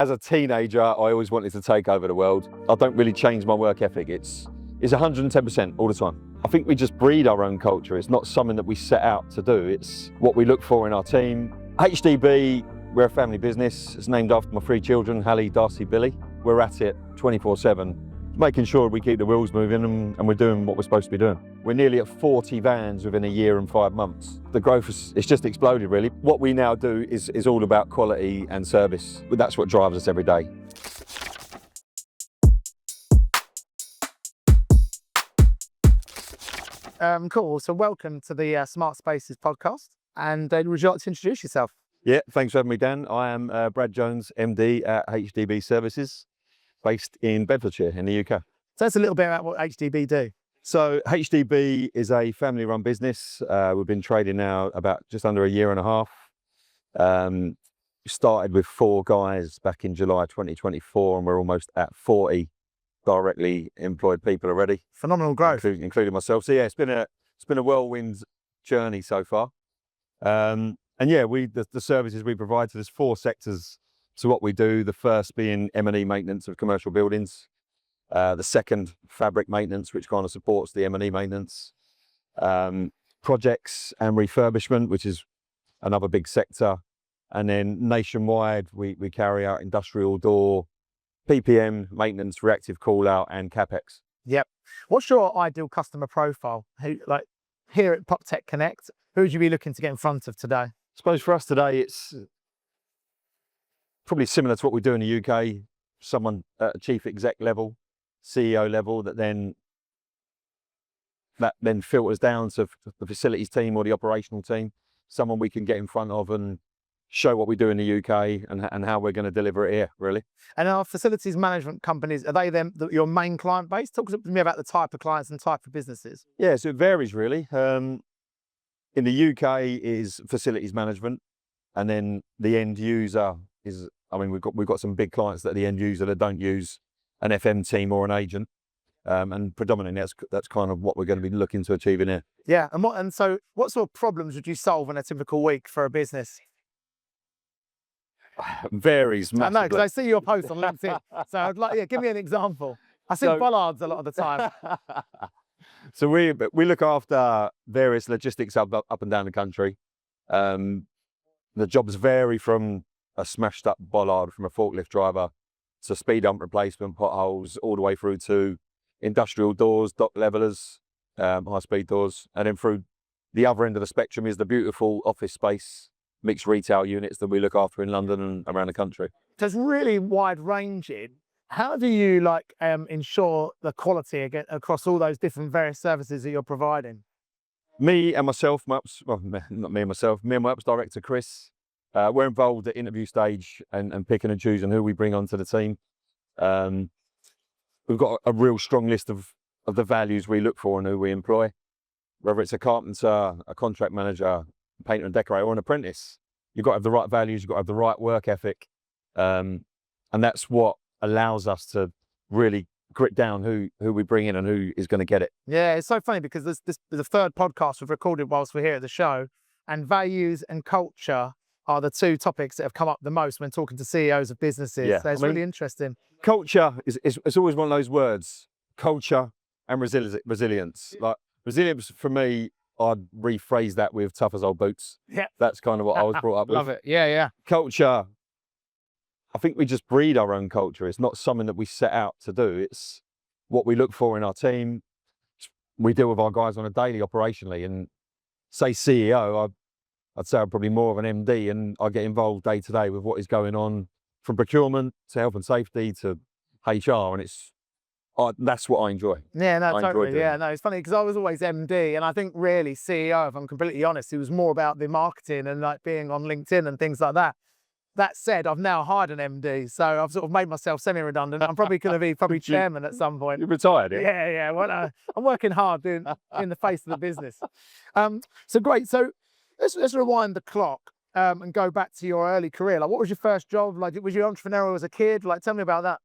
As a teenager, I always wanted to take over the world. I don't really change my work ethic. It's 110% all the time. I think we just breed our own culture. It's not something that we set out to do. It's what we look for in our team. HDB, we're a family business. It's named after my 3 children, Harley, Darcy, Billy. We're at it 24/7, making sure we keep the wheels moving and we're doing what we're supposed to be doing. We're nearly at 40 vans within a year and 5 months. The growth it's just exploded, really. What we now do is all about quality and service. That's what drives us every day. Cool. So welcome to the Smart Spaces podcast. And would you like to introduce yourself? Yeah, thanks for having me, Dan. I am Brad Jones, MD at HDB Services, based in Bedfordshire in the UK. Tell us a little bit about what HDB do. So HDB is a family-run business. We've been trading now about just under a year and a half. Started with 4 guys back in July 2024, and we're almost at 40 directly employed people already. Phenomenal growth, including myself. So yeah, it's been a whirlwind journey so far. And yeah, the services we provide. So there's 4 sectors to what we do. The first being M&E maintenance of commercial buildings. The second, fabric maintenance, which kind of supports the M&E maintenance. Projects and refurbishment, which is another big sector. And then nationwide, we carry out industrial door, PPM, maintenance, reactive call out, and CapEx. Yep. What's your ideal customer profile? Like here at PropTech Connect, who would you be looking to get in front of today? I suppose for us today, it's probably similar to what we do in the UK. Someone at a chief exec level, CEO level, that then filters down to the facilities team or the operational team. Someone we can get in front of and show what we do in the UK and how we're going to deliver it here, really. And our facilities management companies, are they your main client base? Talk to me about the type of clients and type of businesses. Yeah, so it varies really. In the UK is facilities management, and then the end user is, I mean, we've got some big clients that are the end user that don't use an FM team or an agent, and predominantly that's kind of what we're going to be looking to achieve in here. Yeah, and so what sort of problems would you solve in a typical week for a business? Varies massively. I know, because I see your post on LinkedIn. So I'd like, give me an example. I see bollards a lot of the time. So we look after various logistics up and down the country. The jobs vary from a smashed up bollard from a forklift driver to speed hump replacement, potholes, all the way through to industrial doors, dock levelers, high speed doors, and then through the other end of the spectrum is the beautiful office space mixed retail units that we look after in London and around the country. So it's really wide ranging. How do you ensure the quality across all those different various services that you're providing? Me and myself, me and my ops director, Chris, we're involved at interview stage and picking and choosing who we bring onto the team. We've got a real strong list of the values we look for and who we employ, whether it's a carpenter, a contract manager, painter and decorator, or an apprentice. You've got to have the right values, you've got to have the right work ethic. And that's what allows us to really grit down who we bring in and who is going to get it. Yeah, it's so funny because this is the 3rd podcast we've recorded whilst we're here at the show, and values and culture are the 2 topics that have come up the most when talking to CEOs of businesses. Yeah. So it's really interesting. Culture is always one of those words, culture and resilience. Like resilience for me, I'd rephrase that with tough as old boots. Yeah. That's kind of what I was brought up with. Love it. Yeah, yeah. Culture, I think we just breed our own culture. It's not something that we set out to do. It's what we look for in our team. We deal with our guys on a daily operationally, and say CEO, I'd say I'm probably more of an MD, and I get involved day to day with what is going on from procurement to health and safety to HR, and that's what I enjoy. Yeah, no, totally. Yeah, no, it's funny because I was always MD, and I think really CEO, if I'm completely honest, it was more about the marketing and being on LinkedIn and things like that. That said, I've now hired an MD, so I've sort of made myself semi-redundant. I'm probably going to be chairman at some point. You're retired, yeah? Yeah, yeah. Well, I'm working hard in the face of the business. So great. So let's rewind the clock and go back to your early career. Like, what was your first job? Like, was you entrepreneurial as a kid? Like, tell me about that.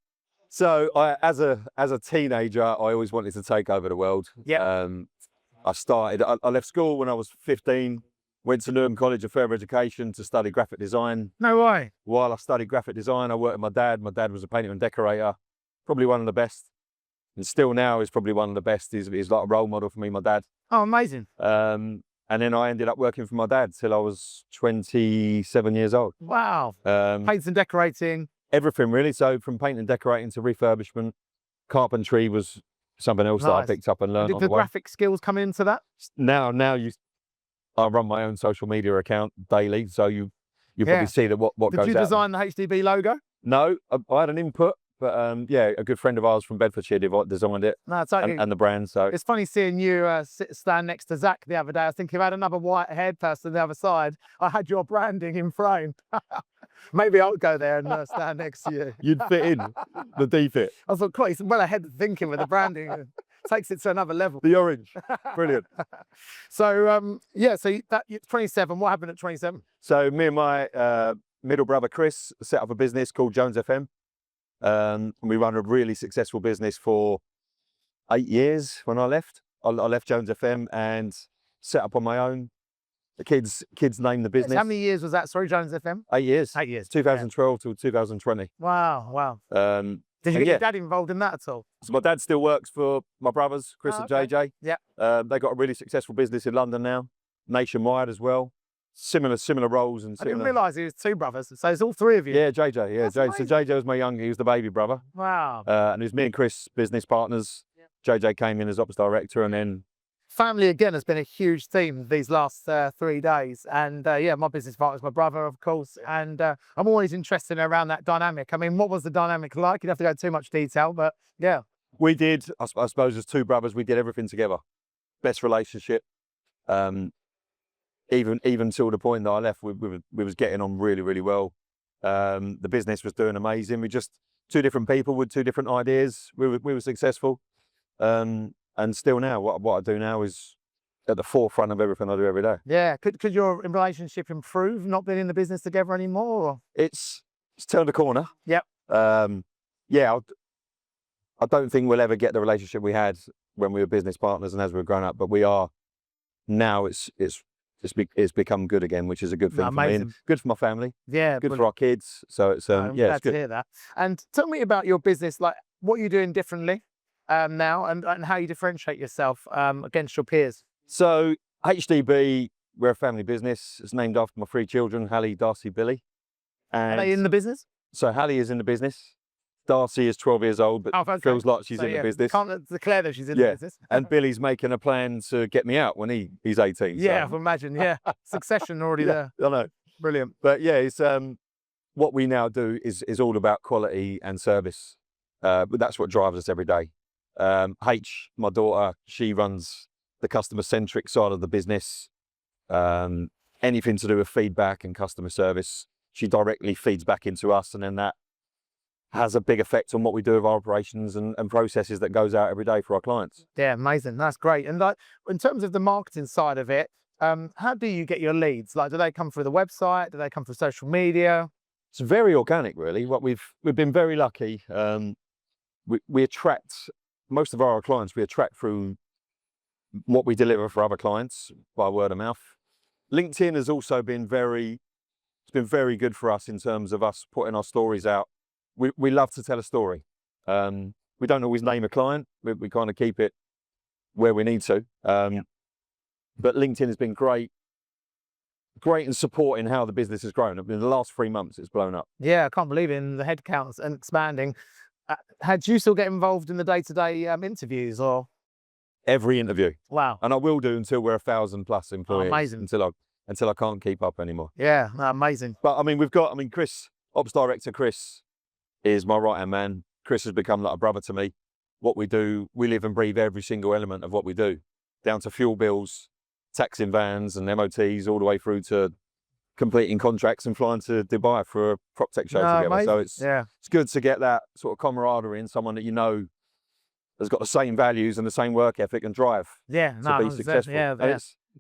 So as a teenager, I always wanted to take over the world. Yeah. I left school when I was 15. Went to Newham College of Further Education to study graphic design. No way. While I studied graphic design, I worked with my dad. My dad was a painter and decorator, probably one of the best. And still now is probably one of the best. He's like a role model for me, my dad. Oh, amazing. And then I ended up working for my dad till I was 27 years old. Wow. Paints and decorating. Everything really. So from painting and decorating to refurbishment, carpentry was something else that I picked up and learned Did on the the way. graphic skills come into that? Now I run my own social media account daily, so you probably see that what goes out. Did you design the HDB logo? No, I had an input, but yeah, a good friend of ours from Bedfordshire designed it. No, totally. And the brand. So it's funny seeing you stand next to Zach the other day. I think you had another white-haired person on the other side. I had your branding in frame. Maybe I'll go there and stand next to you. You'd fit in the D-fit. I thought, quite, he's well ahead of thinking with the branding. Takes it to another level. The orange, brilliant. So yeah, so that 27. What happened at 27? So me and my middle brother Chris set up a business called Jones FM. And we run a really successful business for 8 years. When I left, I left Jones FM and set up on my own. The kids named the business. How many years was that? Sorry, Jones FM. 8 years. 8 years. 2012 till 2020. Wow, wow. Did you get your dad involved in that at all? So my dad still works for my brothers, Chris and JJ. Yeah. They got a really successful business in London now, nationwide as well. Similar roles and I didn't realise he was two brothers. So it's all three of you. Yeah, JJ. Yeah, so JJ was my younger. He was the baby brother. Wow. And it was me and Chris, business partners. Yeah. JJ came in as ops director, and then family again has been a huge theme these last 3 days. And yeah, my business partner is my brother, of course. And I'm always interested around that dynamic. I mean, what was the dynamic like? You don't have to go into too much detail, but yeah. We did, I suppose, as two brothers, we did everything together. Best relationship. Even till the point that I left, we was getting on really, really well. The business was doing amazing. We just two different people with two different ideas. We were successful. And still now, what I do now is at the forefront of everything I do every day. Yeah. Could your relationship improve not being in the business together anymore? Or? It's turned a corner. Yep. Yeah, I don't think we'll ever get the relationship we had when we were business partners and as we've grown up, but we are now. It's become good again, which is a good thing for me and good for my family. Yeah, good for our kids. So it's I'm yeah, glad it's good to hear that. And tell me about your business, like what you're doing differently now, and how you differentiate yourself against your peers. So HDB, we're a family business. It's named after my three children, Harley, Darcy, Billy. And are they in the business? So Harley is in the business. Darcy is 12 years old, but feels like she's in the business. Can't declare that she's in the business. And Billy's making a plan to get me out when he's 18. Yeah, so. I can imagine. Yeah, succession already there. I know. Brilliant. But yeah, it's what we now do is all about quality and service. But that's what drives us every day. My daughter, she runs the customer-centric side of the business. Anything to do with feedback and customer service, she directly feeds back into us, and then that has a big effect on what we do with our operations and processes that goes out every day for our clients. Yeah, amazing. That's great. And like, in terms of the marketing side of it, how do you get your leads? Like, do they come through the website? Do they come through social media? It's very organic, really. What we've been very lucky. We attract most of our clients. We attract through what we deliver for other clients by word of mouth. LinkedIn has also been very good for us in terms of us putting our stories out. We love to tell a story. We don't always name a client. We kind of keep it where we need to. But LinkedIn has been great in supporting how the business has grown. In the last 3 months, it's blown up. Yeah, I can't believe it. In the headcounts and expanding. Had you still get involved in the day-to-day interviews or? Every interview. Wow. And I will do until we're 1,000+ employees. Oh, amazing. Until I can't keep up anymore. Yeah, amazing. But I mean, Chris, ops director Chris, is my right-hand man. Chris has become like a brother to me. What we do, we live and breathe every single element of what we do, down to fuel bills, taxing vans and MOTs, all the way through to completing contracts and flying to Dubai for a PropTech show together. Amazing. So it's good to get that sort of camaraderie in someone that you know has got the same values and the same work ethic and drive to be successful.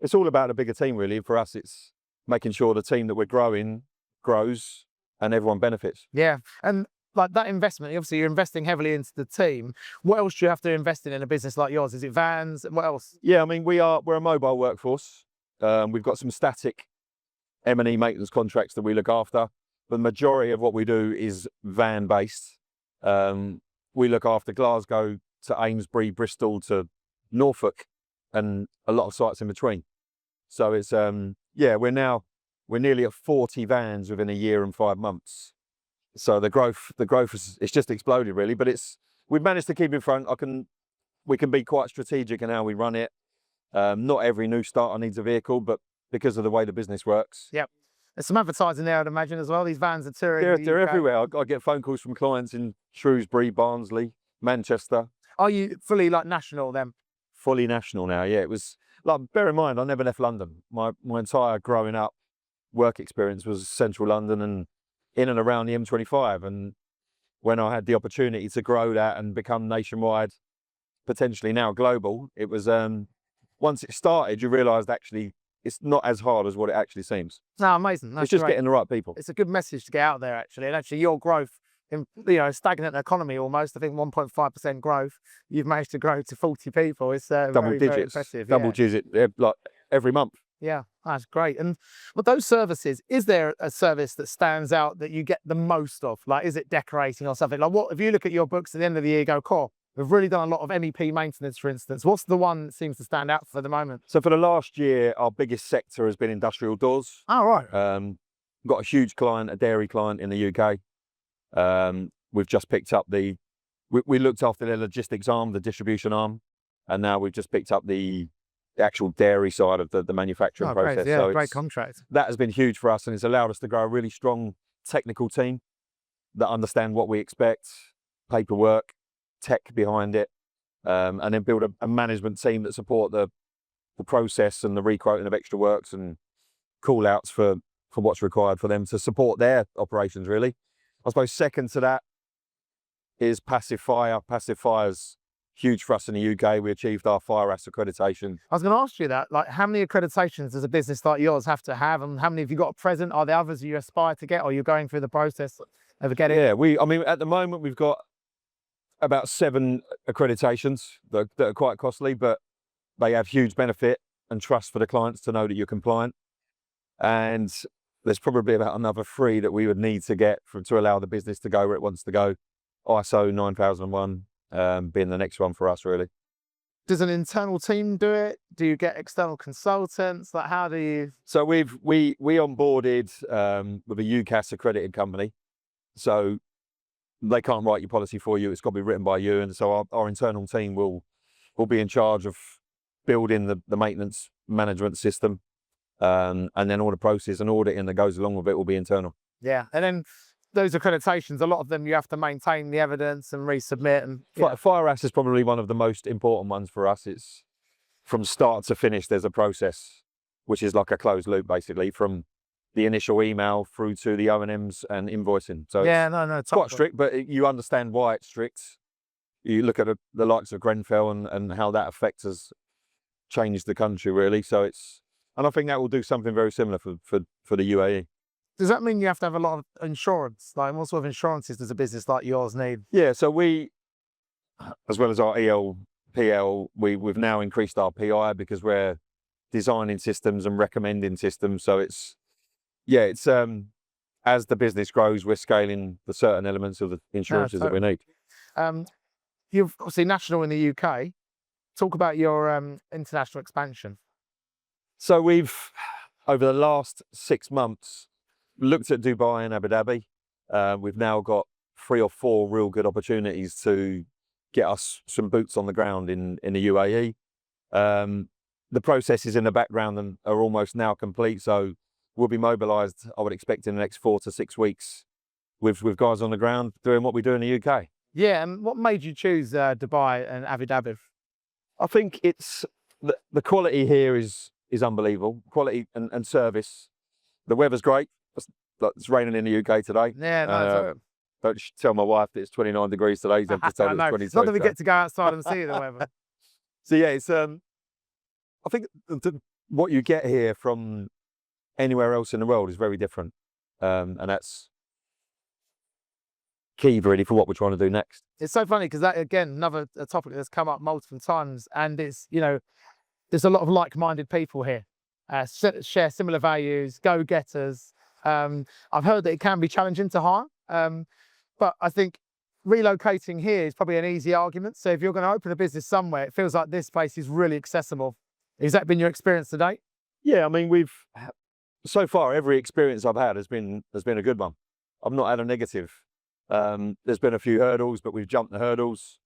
It's all about a bigger team, really. For us, it's making sure the team that we're growing grows and everyone benefits. Yeah, and like that investment, obviously you're investing heavily into the team. What else do you have to invest in a business like yours? Is it vans? What else? Yeah, I mean, we're a mobile workforce. We've got some static M&E maintenance contracts that we look after. But the majority of what we do is van-based. We look after Glasgow to Amesbury, Bristol to Norfolk, and a lot of sites in between. So it's yeah, we're nearly at 40 vans within a year and 5 months. So the growth it's just exploded really. But we've managed to keep in front. We can be quite strategic in how we run it. Not every new starter needs a vehicle, but because of the way the business works. Yep. There's some advertising there, I'd imagine, as well. These vans are touring. They're everywhere. I get phone calls from clients in Shrewsbury, Barnsley, Manchester. Are you fully like national then? Fully national now, yeah. It was like, bear in mind, I never left London. My entire growing up work experience was central London and in and around the M25. And when I had the opportunity to grow that and become nationwide, potentially now global, it was once it started, you realised actually it's not as hard as what it actually seems. No, amazing. That's it's just great. getting the right people. It's a good message to get out there, actually. And actually, your growth in stagnant economy almost, I think 1.5% growth, you've managed to grow to 40 people. It's double digits, very impressive. Double digit, like every month. Yeah, that's great. And with those services, is there a service that stands out that you get the most of? Like, is it decorating or something? Like, what if you look at your books at the end of the year, you go, cool, we've really done a lot of MEP maintenance, for instance. What's the one that seems to stand out for the moment? So for the last year, our biggest sector has been industrial doors. Oh, right. We've got a huge client, a dairy client in the UK. We've just picked up we looked after the logistics arm, the distribution arm, and now we've just picked up the actual dairy side of the manufacturing process. Great. Yeah, so great contract. That has been huge for us, and it's allowed us to grow a really strong technical team that understand what we expect, paperwork, tech behind it, and then build a management team that support the process and the requoting of extra works and call outs for what's required for them to support their operations really. I suppose second to that is passive fire. Passive fire's huge for us in the UK. We achieved our fire RAS accreditation. I was going to ask you that, like, how many accreditations does a business like yours have to have, and how many have you got at present? Are there others you aspire to get, or you're going through the process of getting? Yeah, I mean, at the moment we've got about 7 accreditations that are quite costly, but they have huge benefit and trust for the clients to know that you're compliant. And there's probably about another 3 that we would need to get to allow the business to go where it wants to go. ISO 9001 being the next one for us, really. Does an internal team do it? Do you get external consultants? Like, how do you? So we onboarded with a UCAS accredited company. So they can't write your policy for you. It's got to be written by you. And so our internal team will be in charge of building the maintenance management system. And then all the process and auditing that goes along with it will be internal. Yeah, and then those accreditations, a lot of them you have to maintain the evidence and resubmit. And Fire RAS is probably one of the most important ones for us. It's from start to finish. There's a process which is like a closed loop, basically, from the initial email through to the O&Ms and invoicing. So yeah, it's quite strict, but you understand why it's strict. You look at the likes of Grenfell and how that affects us, changed the country really. So and I think that will do something very similar for the UAE. Does that mean you have to have a lot of insurance? Like, what sort of insurances does a business like yours need? Yeah, so we, as well as our ELPL, we've now increased our PI because we're designing systems and recommending systems. So it's as the business grows, we're scaling the certain elements of the insurances that we need. You're obviously national in the UK. Talk about your international expansion. So we've, over the last 6 months, looked at Dubai and Abu Dhabi. We've now got 3 or 4 real good opportunities to get us some boots on the ground in the UAE. The processes in the background are almost now complete, so we'll be mobilised, I would expect, in the next 4 to 6 weeks with guys on the ground doing what we do in the UK. Yeah, and what made you choose Dubai and Abu Dhabi? I think it's the quality here is unbelievable. Quality and service. The weather's great. It's raining in the UK today. Yeah, no. Don't tell my wife that it's 29 degrees today. You have to tell her it's 22. Not that we get to go outside and see the weather. So yeah, it's I think what you get here from anywhere else in the world is very different, and that's key really for what we're trying to do next. It's so funny because that, again, another topic that's come up multiple times, and it's, there's a lot of like-minded people here. share similar values, go-getters. I've heard that it can be challenging to hire, but I think relocating here is probably an easy argument. So if you're going to open a business somewhere, it feels like this place is really accessible. Has that been your experience to date? Yeah, I mean, so far every experience I've had has been a good one. I've not had a negative. There's been a few hurdles, but we've jumped the hurdles.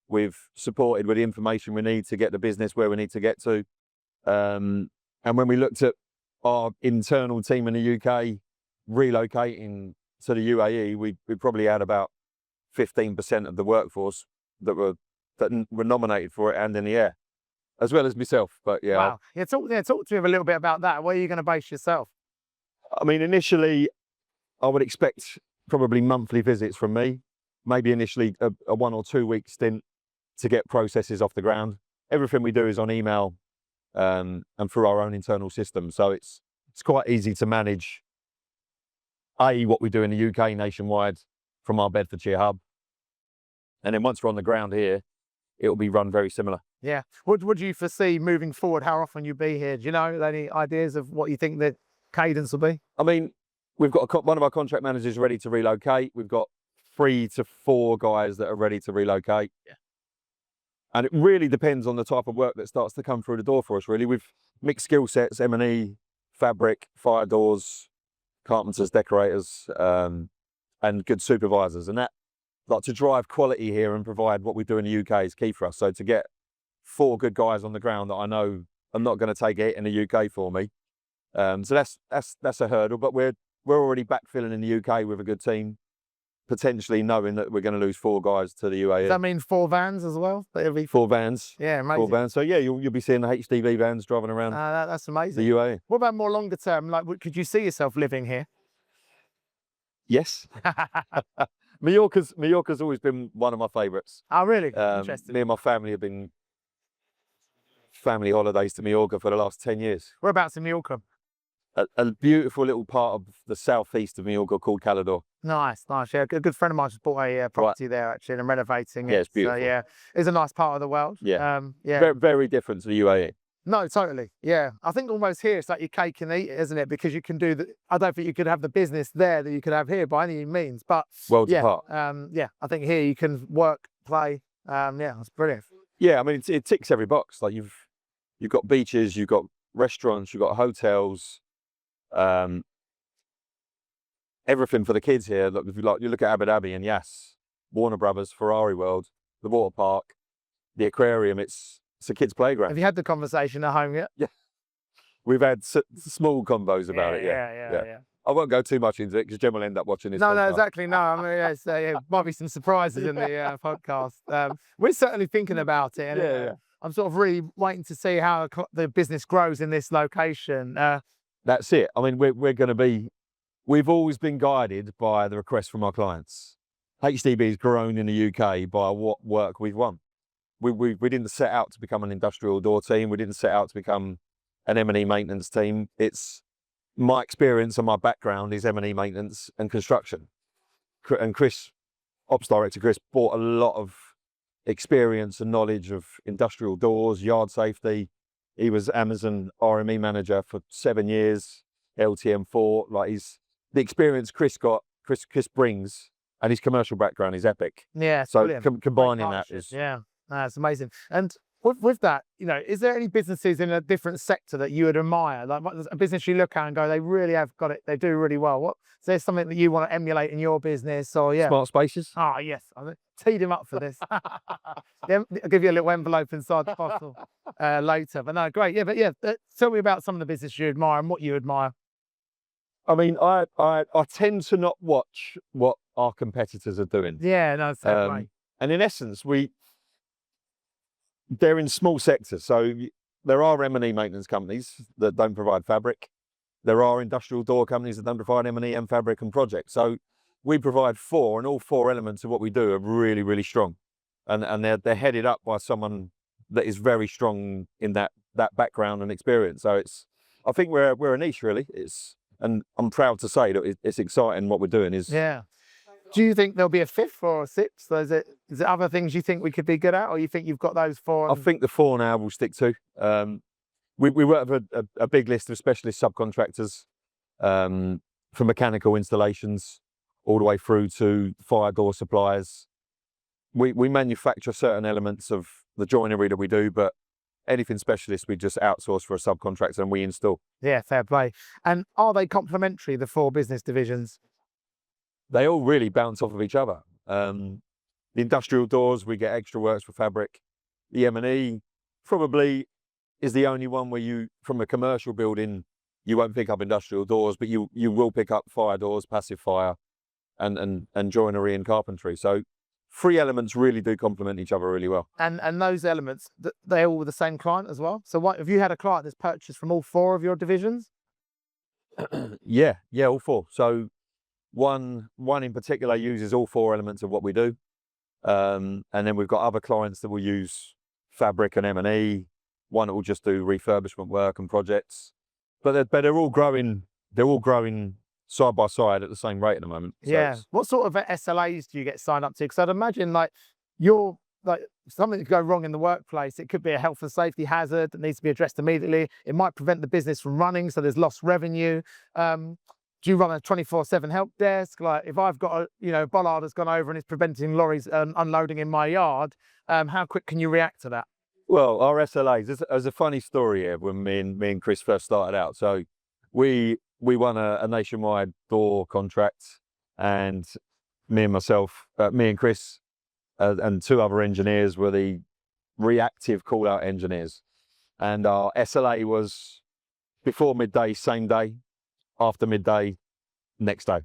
We've supported with the information we need to get the business where we need to get to. And when we looked at our internal team in the UK relocating to the UAE, we probably had about 15% of the workforce that were nominated for it and in the air, as well as myself. But yeah, Wow. Talk to me a little bit about that. Where are you going to base yourself? I mean, initially, I would expect probably monthly visits from me, maybe initially a 1 or 2 week stint to get processes off the ground. Everything we do is on email and through our own internal system. So it's quite easy to manage, what we do in the UK nationwide from our Bedfordshire hub. And then once we're on the ground here, it'll be run very similar. Yeah. What do you foresee moving forward? How often you'll be here? Do you know any ideas of what you think the cadence will be? I mean, we've got one of our contract managers ready to relocate. We've got 3 to 4 guys that are ready to relocate. Yeah. And it really depends on the type of work that starts to come through the door for us, really. We've mixed skill sets, M&E, fabric, fire doors, carpenters, decorators, and good supervisors. And that, like, to drive quality here and provide what we do in the UK is key for us. So to get 4 good guys on the ground that I know are not going to take a hit in the UK for me. So that's a hurdle, but we're already backfilling in the UK with a good team, potentially knowing that we're going to lose 4 guys to the UAE. Does that mean 4 vans as well? 4 vans. Yeah, amazing. 4 vans. So yeah, you'll be seeing the HDB vans driving around that's amazing. the UAE. What about more longer term? Like, could you see yourself living here? Yes. Mallorca's always been one of my favourites. Oh, really? Interesting. Me and my family have been family holidays to Mallorca for the last 10 years. Whereabouts in Mallorca? A beautiful little part of the southeast of Mallorca called Calador. Nice. Yeah, a good friend of mine just bought a property there actually, and renovating it. Yeah, it's beautiful. So yeah, it's a nice part of the world. Yeah. Yeah. Very, very different to the UAE. No, totally. Yeah, I think almost here it's like your cake and eat it, isn't it? Because you can do the. I don't think you could have the business there that you could have here by any means. But worlds apart. Yeah, I think here you can work, play. Yeah, that's brilliant. Yeah, I mean it ticks every box. Like you've got beaches, you've got restaurants, you've got hotels. Everything for the kids here. Look, if you look at Abu Dhabi and Yas, Warner Brothers, Ferrari World, the water park, the aquarium. It's a kids' playground. Have you had the conversation at home yet? Yeah, we've had small combos about it. Yeah. I won't go too much into it because Jem will end up watching this. No, exactly. No, I mean, might be some surprises in the podcast. We're certainly thinking about it. And, I'm sort of really waiting to see how the business grows in this location. That's it. I mean, we've always been guided by the requests from our clients. HDB has grown in the UK by what work we've won. We didn't set out to become an industrial door team. We didn't set out to become an M&E maintenance team. It's my experience and my background is M&E maintenance and construction. And Chris, Ops Director Chris, brought a lot of experience and knowledge of industrial doors, yard safety. He was Amazon RME manager for 7 years, LTM4. Like the experience Chris brings, and his commercial background is epic. Yeah, so combining that is that's amazing. And with that, is there any businesses in a different sector that you would admire? Like a business you look at and go, they really have got it. They do really well. Is there something that you want to emulate in your business? Or Smart Spaces. Oh yes, I teed him up for this. I'll give you a little envelope inside the bottle later. But no, great. Tell me about some of the business you admire and what you admire. I mean, I tend to not watch what our competitors are doing. Yeah, no, same way. And in essence, they're in small sectors. So there are M&E maintenance companies that don't provide fabric. There are industrial door companies that don't provide M&E and fabric and project. So we provide 4, and all 4 elements of what we do are really, really strong. And they're headed up by someone that is very strong in that background and experience. So I think we're a niche really. And I'm proud to say that it's exciting what we're doing is. Yeah. Do you think there'll be a 5th or a 6th? Is it other things you think we could be good at, or you think you've got those 4? I think the 4 now we'll stick to. We work with a big list of specialist subcontractors, from mechanical installations all the way through to fire door suppliers. We manufacture certain elements of the joinery that we do, but anything specialist we just outsource for a subcontractor and we install. Yeah, fair play. And are they complementary, the 4 business divisions? They all really bounce off of each other. The industrial doors, we get extra works for fabric. The M&E probably is the only one where you, from a commercial building, you won't pick up industrial doors, but you will pick up fire doors, passive fire, and joinery and carpentry. So 3 elements really do complement each other really well. And those elements, they're all with the same client as well? So what, have you had a client that's purchased from all 4 of your divisions? Yeah, all 4. So one in particular uses all 4 elements of what we do. And then we've got other clients that will use fabric and M&E, one that will just do refurbishment work and projects. But they're all growing side by side at the same rate at the moment. So Yeah. What sort of SLAs do you get signed up to? Because I'd imagine like you're like something could go wrong in the workplace. It could be a health and safety hazard that needs to be addressed immediately. It might prevent the business from running, so there's lost revenue. Do you run a 24/7 help desk? Like if I've got a bollard has gone over and it's preventing lorries unloading in my yard, how quick can you react to that? Well, our SLAs, there's a funny story here when me and Chris first started out. So we won a nationwide door contract, and me and Chris and 2 other engineers were the reactive call-out engineers. And our SLA was before midday, same day, after midday, next day.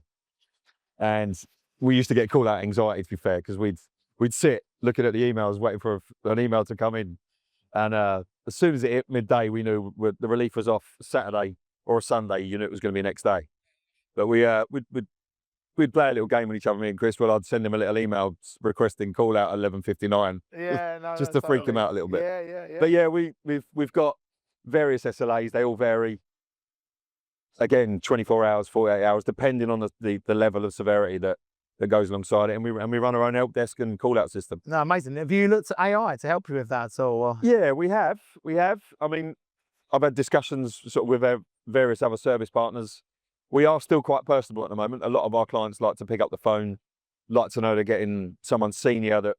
And we used to get call-out anxiety, to be fair, because we'd sit looking at the emails, waiting for an email to come in. And as soon as it hit midday, we knew the relief was off Saturday or a Sunday. You knew it was going to be next day. But we'd play a little game with each other, me and Chris. Well, I'd send him a little email requesting call out at 11:59. Yeah, no, just to freak him out a little bit. Yeah. But yeah, we've got various SLAs. They all vary. Again, 24 hours, 48 hours, depending on the level of severity that goes alongside it. And we run our own help desk and call out system. No, amazing. Have you looked at AI to help you with that at all? Yeah, we have. I mean, I've had discussions sort of with our various other service partners. We are still quite personable at the moment. A lot of our clients like to pick up the phone, like to know they're getting someone senior that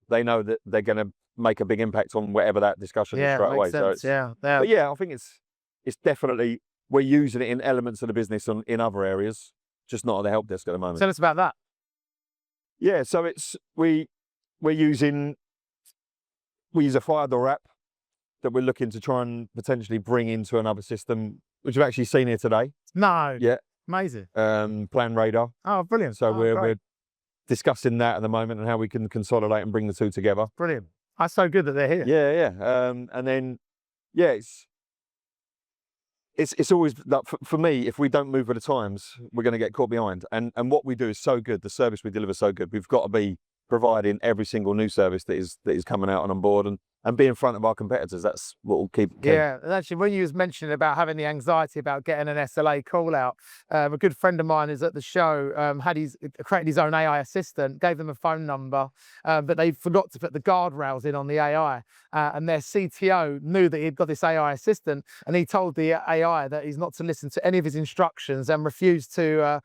they know that they're going to make a big impact on whatever that discussion is straight away. Sense. So yeah. But yeah, I think it's definitely, we're using it in elements of the business in other areas, just not at the help desk at the moment. Tell us about that. Yeah, so we use a fire door app that we're looking to try and potentially bring into another system, which we've actually seen here today. No. Yeah. Amazing. Plan Radar. Oh, brilliant. So we're discussing that at the moment and how we can consolidate and bring the 2 together. Brilliant. That's so good that they're here. Yeah. And then, yeah, it's always like for me, if we don't move with the times, we're going to get caught behind. And what we do is so good. The service we deliver is so good. We've got to be providing every single new service that is coming out and on board and be in front of our competitors. That's what will keep. Yeah, and actually, when you was mentioning about having the anxiety about getting an SLA call out, a good friend of mine is at the show, created his own AI assistant, gave them a phone number, but they forgot to put the guardrails in on the AI, and their CTO knew that he'd got this AI assistant, and he told the AI that he's not to listen to any of his instructions and refused to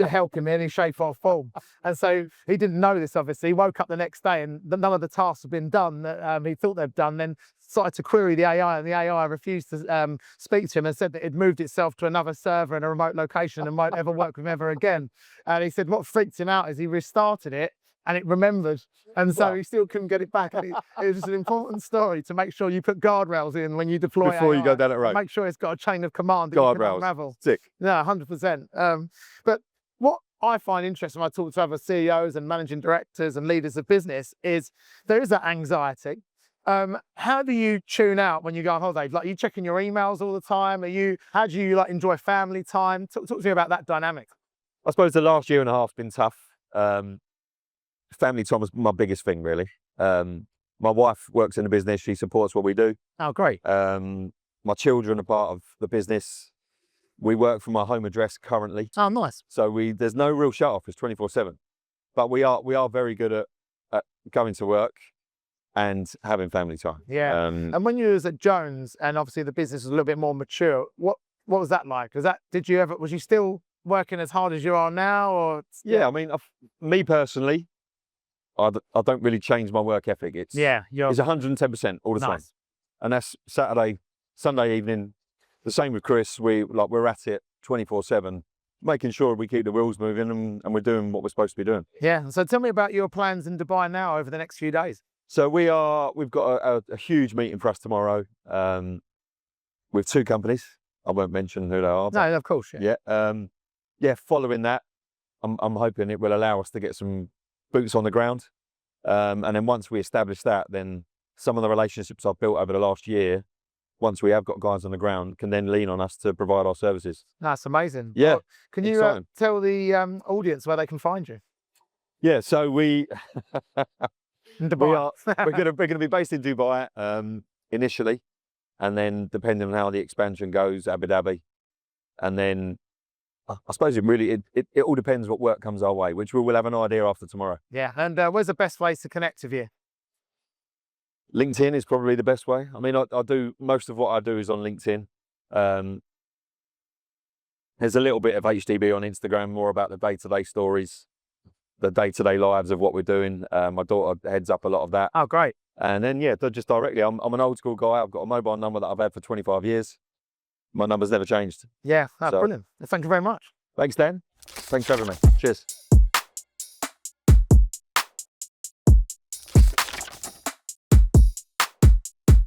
help him in any shape or form. And so he didn't know this, obviously. He woke up the next day and none of the tasks had been done that he thought they'd done, then started to query the AI, and the AI refused to speak to him and said that it moved itself to another server in a remote location and won't ever work with him ever again. And he said what freaked him out is he restarted it and it remembered, and so he still couldn't get it back. And it was an important story to make sure you put guardrails in when you deploy before AI, you go down that road. Make sure it's got a chain of command that you can unravel. Sick. Yeah, 100%. But what I find interesting when I talk to other CEOs and managing directors and leaders of business is there is that anxiety. How do you tune out when you go on holiday? Like, are you checking your emails all the time? How do you like enjoy family time? Talk to me about that dynamic. I suppose the last year and a half has been tough. Family time was my biggest thing, really. My wife works in the business. She supports what we do. Oh, great. My children are part of the business. We work from our home address currently. Oh, nice. So there's no real shut off. It's 24/7. But we are very good at going to work. and having family time. Yeah. And when you was at Jones, and obviously the business was a little bit more mature, what was that like? Was you still working as hard as you are now, or? Yeah, I mean, me personally, I don't really change my work ethic. It's 110% all the time, and that's Saturday, Sunday evening. The same with Chris. We're at it 24/7, making sure we keep the wheels moving and we're doing what we're supposed to be doing. Yeah. So tell me about your plans in Dubai now over the next few days. So we've got a huge meeting for us tomorrow with 2 companies. I won't mention who they are. No, of course. Yeah. Following that, I'm hoping it will allow us to get some boots on the ground. And then once we establish that, then some of the relationships I've built over the last year, once we have got guys on the ground, can then lean on us to provide our services. That's amazing. Yeah. Well, can you tell the audience where they can find you? Yeah. So we're Dubai. going to be based in Dubai initially, and then depending on how the expansion goes, Abu Dhabi, and then I suppose it all depends what work comes our way, which we will have an idea after tomorrow. Yeah. And where's the best place to connect with you? LinkedIn is probably the best way. I mean, I do most of what I do is on LinkedIn. There's a little bit of HDB on Instagram, more about the day-to-day stories, the day-to-day lives of what we're doing. My daughter heads up a lot of that. Oh, great. And then, yeah, just directly. I'm an old school guy. I've got a mobile number that I've had for 25 years. My number's never changed. Yeah, brilliant. Thank you very much. Thanks, Dan. Thanks for having me. Cheers.